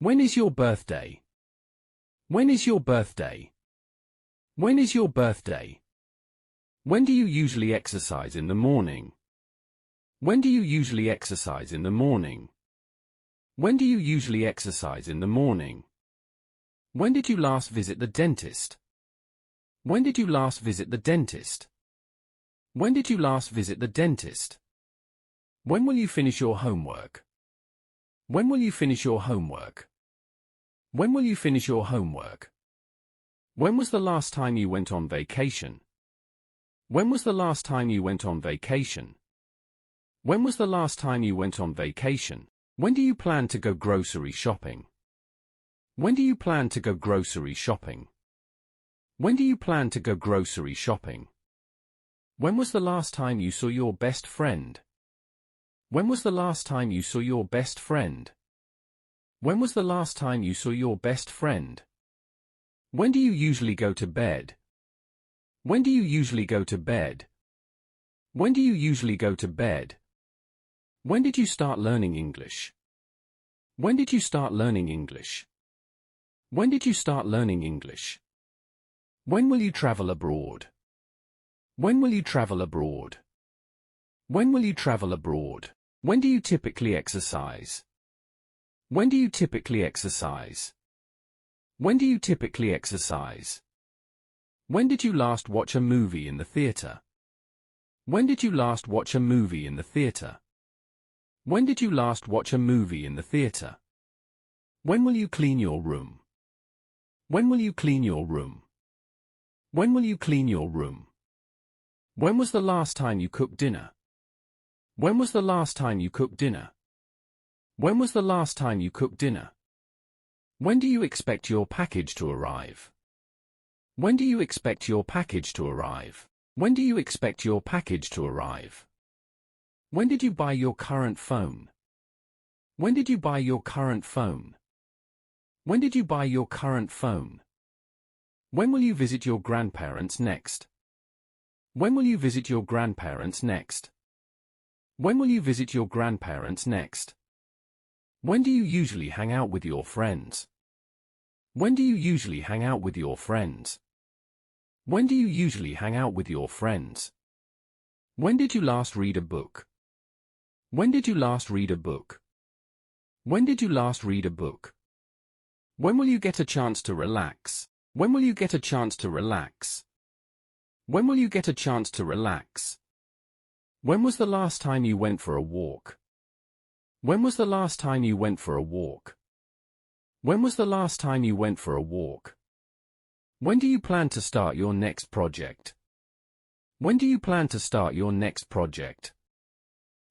When is your birthday? When is your birthday? When is your birthday? When do you usually exercise in the morning? When do you usually exercise in the morning? When do you usually exercise in the morning? When did you last visit the dentist? When did you last visit the dentist? When did you last visit the dentist? When will you finish your homework? When will you finish your homework? When will you finish your homework? When was the last time you went on vacation? When was the last time you went on vacation? When was the last time you went on vacation? When do you plan to go grocery shopping? When do you plan to go grocery shopping? When do you plan to go grocery shopping? When was the last time you saw your best friend? When was the last time you saw your best friend? When was the last time you saw your best friend? When do you usually go to bed? When do you usually go to bed? When do you usually go to bed? When did you start learning English? When did you start learning English? When did you start learning English? When will you travel abroad? When will you travel abroad? When will you travel abroad? When do you typically exercise? When do you typically exercise? When do you typically exercise? When did you last watch a movie in the theater? When did you last watch a movie in the theater? When did you last watch a movie in the theater? When will you clean your room? When will you clean your room? When will you clean your room? When was the last time you cooked dinner? When was the last time you cooked dinner? When was the last time you cooked dinner? When do you expect your package to arrive? When do you expect your package to arrive? When do you expect your package to arrive? When did you buy your current phone? When did you buy your current phone? When did you buy your current phone? When will you visit your grandparents next? When will you visit your grandparents next? When will you visit your grandparents next? When do you usually hang out with your friends? When do you usually hang out with your friends? When do you usually hang out with your friends? When did you last read a book? When did you last read a book? When did you last read a book? When will you get a chance to relax? When will you get a chance to relax? When will you get a chance to relax? When was the last time you went for a walk? When was the last time you went for a walk? When was the last time you went for a walk? When do you plan to start your next project? When do you plan to start your next project?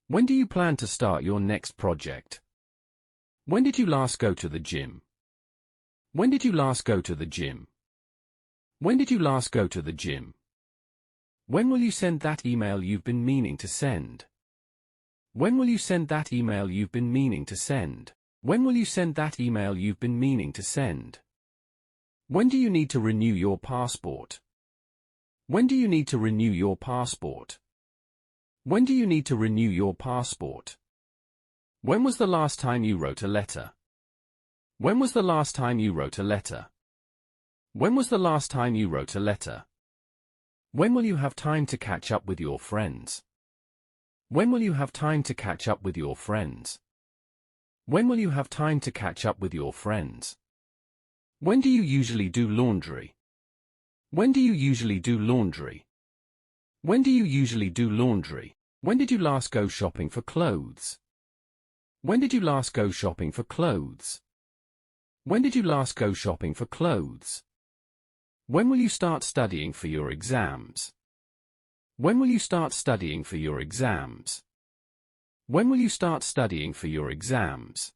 When do you plan to start your next project? When did you last go to the gym? When did you last go to the gym? When did you last go to the gym? When will you send that email you've been meaning to send? When will you send that email you've been meaning to send? When will you send that email you've been meaning to send? When do you need to renew your passport? When do you need to renew your passport? When do you need to renew your passport? When was the last time you wrote a letter? When was the last time you wrote a letter? When was the last time you wrote a letter? When will you have time to catch up with your friends? When will you have time to catch up with your friends? When will you have time to catch up with your friends? When do you usually do laundry? When do you usually do laundry? When do you usually do laundry? When did you last go shopping for clothes? When did you last go shopping for clothes? When did you last go shopping for clothes? When will you start studying for your exams? When will you start studying for your exams? When will you start studying for your exams?